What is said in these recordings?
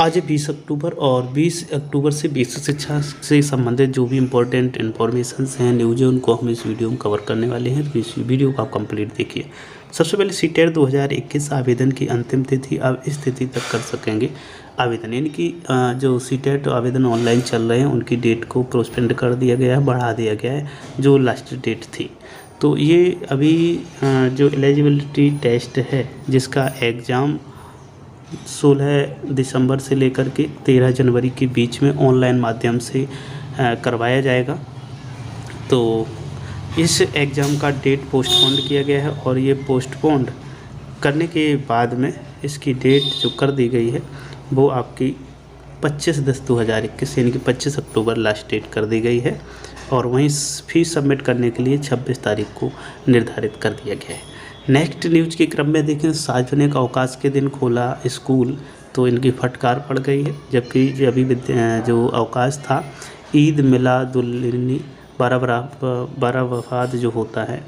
आज 20 अक्टूबर और 20 अक्टूबर से बेसिक शिक्षा से संबंधित जो भी इम्पोर्टेंट इन्फॉर्मेशंस हैं, न्यूज़ है, उनको हम इस वीडियो में कवर करने वाले हैं। तो इस वीडियो को आप कंप्लीट देखिए। सबसे पहले सीटेट 2021 आवेदन की अंतिम तिथि अब इस तिथि तक कर सकेंगे आवेदन, यानी कि जो सीटेट आवेदन ऑनलाइन चल रहे हैं उनकी डेट को पोस्टपोन कर दिया गया है, बढ़ा दिया गया है जो लास्ट डेट थी। तो ये अभी जो एलिजिबिलिटी टेस्ट है जिसका एग्ज़ाम 16 दिसंबर से लेकर के 13 जनवरी के बीच में ऑनलाइन माध्यम से करवाया जाएगा। तो इस एग्ज़ाम का डेट पोस्टपोन्ड किया गया है और ये पोस्टपोन्ड करने के बाद में इसकी डेट जो कर दी गई है वो आपकी 25/10/2021 यानी कि 25 अक्टूबर लास्ट डेट कर दी गई है। और वहीं फीस सबमिट करने के लिए 26 तारीख को निर्धारित कर दिया गया है। नेक्स्ट न्यूज़ के क्रम में देखें, सार्वजनिक अवकाश के दिन खोला स्कूल तो इनकी फटकार पड़ गई है, जबकि अभी जो अवकाश था ईद मिलादुन्नबी बरावफात जो होता है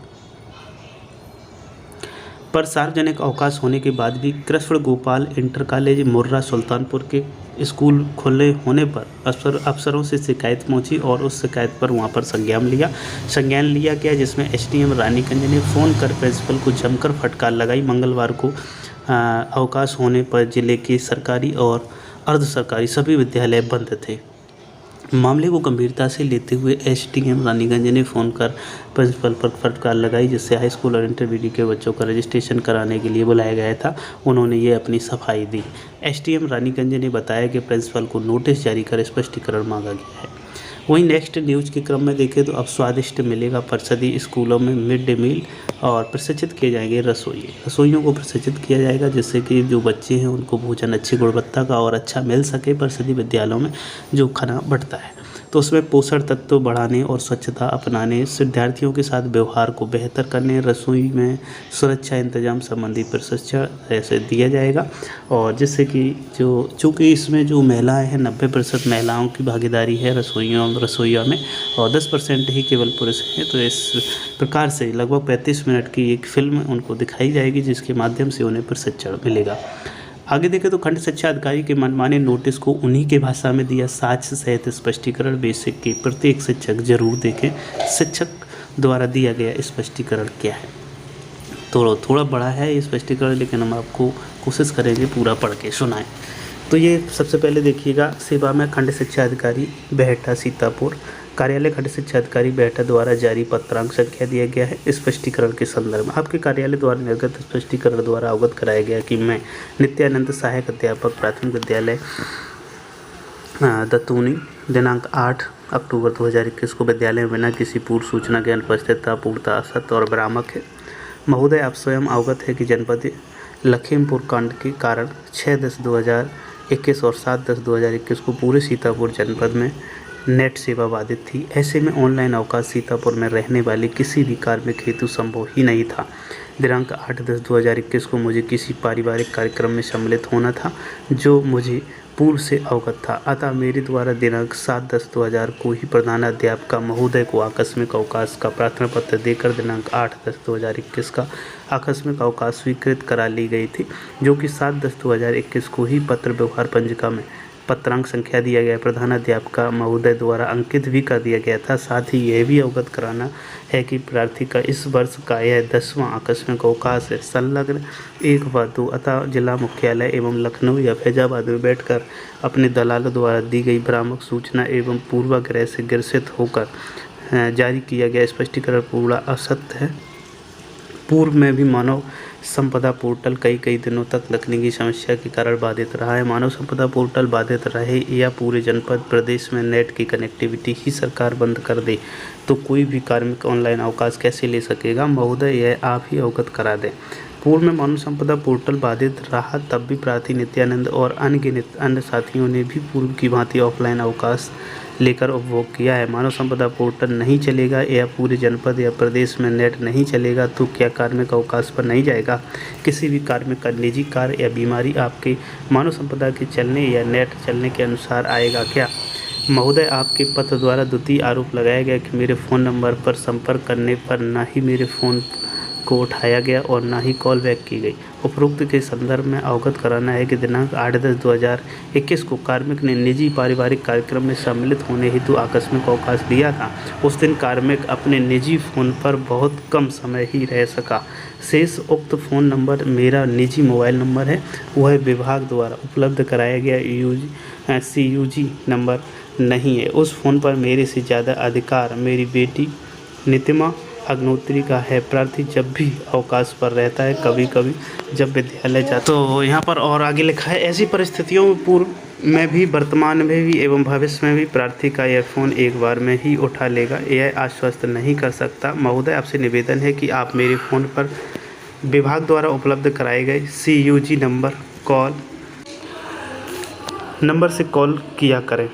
पर सार्वजनिक अवकाश होने के बाद भी कृष्ण गोपाल इंटर कॉलेज मुर्रा सुल्तानपुर के स्कूल खुले होने पर अफसरों से शिकायत पहुंची और उस शिकायत पर वहां पर संज्ञान लिया गया, जिसमें एसडीएम रानीगंज ने फ़ोन कर प्रिंसिपल को जमकर फटकार लगाई। मंगलवार को अवकाश होने पर जिले के सरकारी और अर्ध सरकारी सभी विद्यालय बंद थे। मामले को गंभीरता से लेते हुए एसडीएम रानीगंज ने फ़ोन कर प्रिंसिपल पर फटकार लगाई, जिससे हाई स्कूल और इंटरमीडिएट के बच्चों का रजिस्ट्रेशन कराने के लिए बुलाया गया था। उन्होंने ये अपनी सफाई दी। एसडीएम रानीगंज ने बताया कि प्रिंसिपल को नोटिस जारी कर स्पष्टीकरण मांगा गया है। वहीं नेक्स्ट न्यूज़ के क्रम में देखें तो अब स्वादिष्ट मिलेगा परिषदीय स्कूलों में मिड डे मील और प्रशिक्षित किए जाएंगे रसोइयों को प्रशिक्षित किया जाएगा, जिससे कि जो बच्चे हैं उनको भोजन अच्छी गुणवत्ता का और अच्छा मिल सके। परिषदीय विद्यालयों में जो खाना बढ़ता है तो उसमें पोषण तत्व बढ़ाने और स्वच्छता अपनाने, विद्यार्थियों के साथ व्यवहार को बेहतर करने, रसोई में सुरक्षा इंतजाम संबंधी प्रशिक्षण ऐसे दिया जाएगा। और जिससे कि चूँकि इसमें जो महिलाएं हैं 90% महिलाओं की भागीदारी है रसोइयों में और 10% ही केवल पुरुष हैं। तो इस प्रकार से लगभग 35 मिनट की एक फिल्म उनको दिखाई जाएगी, जिसके माध्यम से उन्हें प्रशिक्षण मिलेगा। आगे देखें तो खंड शिक्षा अधिकारी के मनमाने नोटिस को उन्हीं के भाषा में दिया साक्ष्य सहित स्पष्टीकरण। बेसिक के प्रत्येक शिक्षक जरूर देखें शिक्षक द्वारा दिया गया स्पष्टीकरण क्या है। तो थोड़ा बड़ा है ये स्पष्टीकरण, लेकिन हम आपको कोशिश करेंगे पूरा पढ़ के सुनाएं। तो ये सबसे पहले देखिएगा, सेवा में खंड शिक्षा अधिकारी बेहटा सीतापुर कार्यालय खंड शिक्षा अधिकारी बेहटा द्वारा जारी पत्रांक संख्या दिया गया है। स्पष्टीकरण के संदर्भ में आपके कार्यालय द्वारा निर्गत स्पष्टीकरण द्वारा अवगत कराया गया कि मैं नित्यानंद सहायक अध्यापक प्राथमिक विद्यालय दतूनी दिनांक 8 अक्टूबर 2021 को विद्यालय में बिना किसी पूर्व सूचना के अनुपस्थित था पूर्णतः असत्य और भ्रामक है। महोदय, आप स्वयं अवगत है कि जनपद लखीमपुर कांड के कारण 6/10/2021 और 7/10/2021 को पूरे सीतापुर जनपद में नेट सेवा बाधित थी। ऐसे में ऑनलाइन अवकाश सीतापुर में रहने वाले किसी भी कार्मिक हेतु संभव ही नहीं था। दिनांक 8/10/2021 को मुझे किसी पारिवारिक कार्यक्रम में सम्मिलित होना था जो मुझे पूर्व से अवगत था। अतः मेरे द्वारा दिनांक 7/10/2000 को ही प्रधानाध्यापिका महोदय को आकस्मिक अवकाश का प्रार्थना पत्र देकर दिनांक 8/10/2021 का आकस्मिक अवकाश स्वीकृत करा ली गई थी, जो कि 7/10/2021 को ही पत्र व्यवहार पंजिका में पत्रांक संख्या दिया गया प्रधानाध्यापिका महोदय द्वारा अंकित भी कर दिया गया था। साथ ही यह भी अवगत कराना है कि प्रार्थी का इस वर्ष का यह 10वां आकस्मिक अवकाश है। संलग्न 1 व 2 अतः जिला मुख्यालय एवं लखनऊ या फैजाबाद में बैठकर अपने दलालों द्वारा दी गई भ्रामक सूचना एवं पूर्वाग्रह से ग्रसित होकर जारी किया गया स्पष्टीकरण पूरा असत्य है। पूर्व में भी मानव संपदा पोर्टल कई दिनों तक लगने की समस्या के कारण बाधित रहा है। मानव संपदा पोर्टल बाधित रहे या पूरे जनपद प्रदेश में नेट की कनेक्टिविटी ही सरकार बंद कर दे तो कोई भी कार्मिक ऑनलाइन अवकाश कैसे ले सकेगा। महोदय, यह आप ही अवगत करा दें। पूर्व में मानव संपदा पोर्टल बाधित रहा तब भी प्रार्थी नित्यानंद और अनगिनत अन्य साथियों ने भी पूर्व की भांति ऑफलाइन अवकाश लेकर उपभोग किया है। मानव संपदा पोर्टल नहीं चलेगा या पूरे जनपद या प्रदेश में नेट नहीं चलेगा तो क्या कार्मिक अवकाश पर नहीं जाएगा। किसी भी कार्मिक का निजी कार्य या बीमारी आपके मानव संपदा के चलने या नेट चलने के अनुसार आएगा क्या। महोदय, आपके पत्र द्वारा द्वितीय आरोप लगाया गया कि मेरे फ़ोन नंबर पर संपर्क करने पर न ही मेरे फ़ोन को उठाया गया और न ही कॉल बैक की गई। उपरोक्त के संदर्भ में अवगत कराना है कि दिनांक 8/10/2021 को कार्मिक ने निजी पारिवारिक कार्यक्रम में सम्मिलित होने हेतु आकस्मिक अवकाश लिया था। उस दिन कार्मिक अपने निजी फ़ोन पर बहुत कम समय ही रह सका। शेष उक्त फ़ोन नंबर मेरा निजी मोबाइल नंबर है, वह विभाग द्वारा उपलब्ध कराया गया CUG नंबर नहीं है। उस फ़ोन पर मेरे से ज़्यादा अधिकार मेरी बेटी नितिमा अग्नोत्री का है। प्रार्थी जब भी अवकाश पर रहता है, कभी कभी जब विद्यालय जाता। तो यहाँ पर और आगे लिखा है, ऐसी परिस्थितियों में पूर्व में भी, वर्तमान में भी एवं भविष्य में भी प्रार्थी का यह फ़ोन एक बार में ही उठा लेगा, यह आश्वस्त नहीं कर सकता। महोदय, आपसे निवेदन है कि आप मेरे फ़ोन पर विभाग द्वारा उपलब्ध कराए गए CUG नंबर से कॉल किया करें।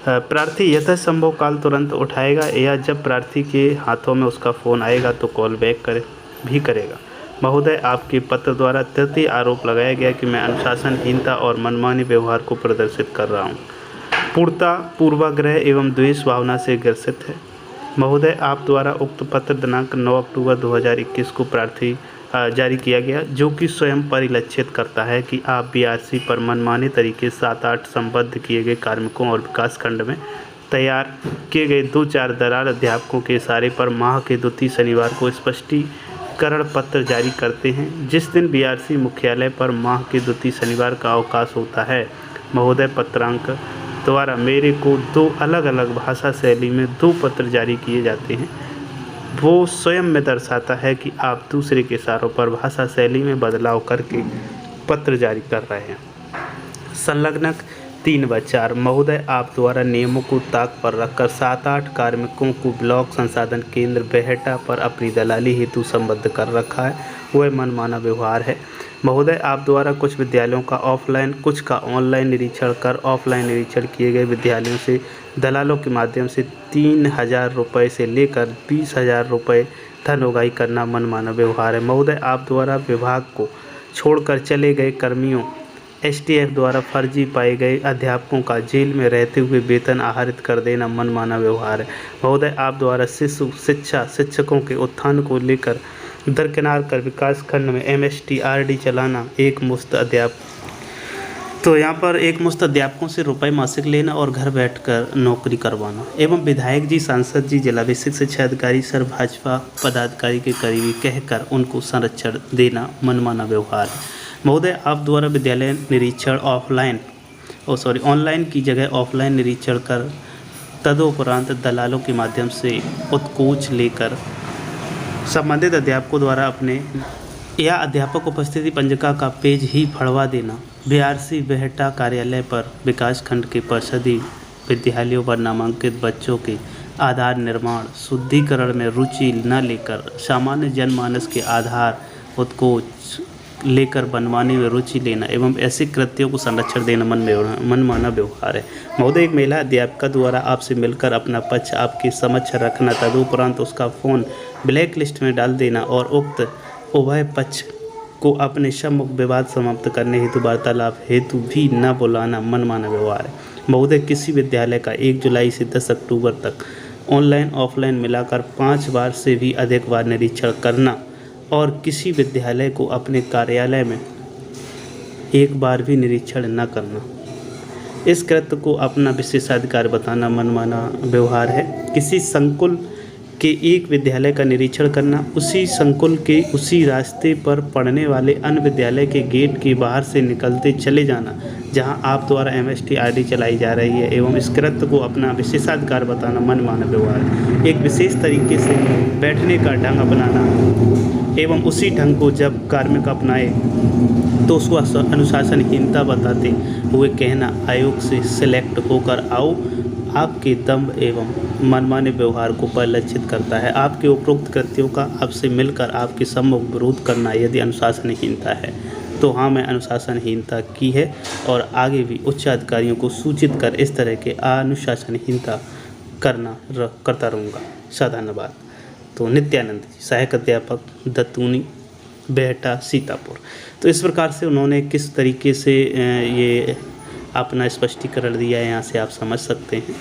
प्रार्थी यथासंभव काल तुरंत उठाएगा या जब प्रार्थी के हाथों में उसका फ़ोन आएगा तो कॉल बैक करेगा। महोदय, आपके पत्र द्वारा तृतीय आरोप लगाया गया कि मैं अनुशासनहीनता और मनमानी व्यवहार को प्रदर्शित कर रहा हूँ। पूर्वाग्रह एवं द्वेष भावना से ग्रसित है। महोदय, आप द्वारा उक्त पत्र दिनांक 9 अक्टूबर 2021 को प्रार्थी जारी किया गया, जो कि स्वयं परिलक्षित करता है कि आप BRC पर मनमाने तरीके 7-8 संबद्ध किए गए कार्मिकों और विकासखंड में तैयार किए गए 2-4 दलाल अध्यापकों के इशारे पर माह के द्वितीय शनिवार को स्पष्टीकरण पत्र जारी करते हैं, जिस दिन BRC मुख्यालय पर माह के द्वितीय शनिवार का अवकाश होता है। महोदय, पत्रांक द्वारा मेरे को 2 अलग अलग भाषा शैली में 2 पत्र जारी किए जाते हैं। वो स्वयं में दर्शाता है कि आप दूसरे के इशारों पर भाषा शैली में बदलाव करके पत्र जारी कर रहे हैं। संलग्नक 3/4। महोदय, आप द्वारा नियमों को ताक पर रखकर 7-8 कार्मिकों को ब्लॉक संसाधन केंद्र बेहटा पर अपनी दलाली हेतु संबद्ध कर रखा है, वह मनमाना व्यवहार है। महोदय, आप द्वारा कुछ विद्यालयों का ऑफलाइन, कुछ का ऑनलाइन निरीक्षण कर ऑफलाइन निरीक्षण किए गए विद्यालयों से दलालों के माध्यम से 3000 रुपये से लेकर 20,000 रुपये धन उगाही करना मनमाना व्यवहार है। महोदय, आप द्वारा विभाग को छोड़कर चले गए कर्मियों STF द्वारा फर्जी पाए गए अध्यापकों का जेल में रहते हुए वेतन आहरित कर देना मनमाना व्यवहार है। महोदय, आप द्वारा शिक्षकों के उत्थान को लेकर दरकिनार कर विकासखंड में MSTRD चलाना, एक मुफ्त अध्यापकों से रुपए मासिक लेना और घर बैठकर नौकरी करवाना एवं विधायक जी, सांसद जी, जिला बेसिक शिक्षा अधिकारी, सर भाजपा पदाधिकारी के करीबी कहकर उनको संरक्षण देना मनमाना व्यवहार है। महोदय, आप द्वारा विद्यालय निरीक्षण ऑनलाइन की जगह ऑफलाइन निरीक्षण कर तदुपरांत दलालों के माध्यम से उत्कोच लेकर संबंधित अध्यापकों द्वारा अपने या अध्यापक उपस्थिति पंजिका का पेज ही फड़वा देना, BRC बेहटा कार्यालय पर विकासखंड के परिषदीय विद्यालयों पर नामांकित बच्चों के आधार निर्माण शुद्धिकरण में रुचि न लेकर सामान्य जनमानस के आधार उत्कोच लेकर बनवाने में रुचि लेना एवं ऐसे कृत्यों को संरक्षण देना मनमाना व्यवहार है। महोदय, एक महिला अध्यापिका द्वारा आपसे मिलकर अपना पक्ष आपके समक्ष रखना, तदुपरांत उसका फ़ोन ब्लैक लिस्ट में डाल देना और उक्त उभय पक्ष को अपने सम्मुख विवाद समाप्त करने हेतु वार्तालाप हेतु भी न बुलाना मनमाना व्यवहार है। महोदय, किसी विद्यालय का 1 जुलाई से 10 अक्टूबर तक ऑनलाइन ऑफलाइन मिलाकर 5 बार से भी अधिक बार निरीक्षण करना और किसी विद्यालय को अपने कार्यालय में 1 बार भी निरीक्षण न करना, इस कृत्य को अपना विशेषाधिकार बताना मनमाना व्यवहार है। किसी संकुल के एक विद्यालय का निरीक्षण करना, उसी संकुल के उसी रास्ते पर पढ़ने वाले अन्य विद्यालय के गेट के बाहर से निकलते चले जाना जहां आप द्वारा MSTRD चलाई जा रही है एवं इस कृत्य को अपना विशेषाधिकार बताना मनमाना व्यवहार है। एक विशेष तरीके से बैठने का ढंग अपनाना एवं उसी ढंग को जब कार्मिक अपनाए तो उसको अनुशासनहीनता बताते हुए कहना, आयोग से सिलेक्ट होकर आओ, आपके दम्भ एवं मनमाने व्यवहार को परिलक्षित करता है। आपके उपरोक्त कृत्यों का आपसे मिलकर आपके सम्मुख विरोध करना यदि अनुशासनहीनता है तो हाँ, मैं अनुशासनहीनता की है और आगे भी उच्च अधिकारियों को सूचित कर इस तरह के अनुशासनहीनता करता रहूँगा। धन्यवाद। तो नित्यानंद जी, सहायक अध्यापक, दत्तूनी, बेहटा, सीतापुर। तो इस प्रकार से उन्होंने किस तरीके से ये अपना स्पष्टीकरण दिया है, यहाँ से आप समझ सकते हैं।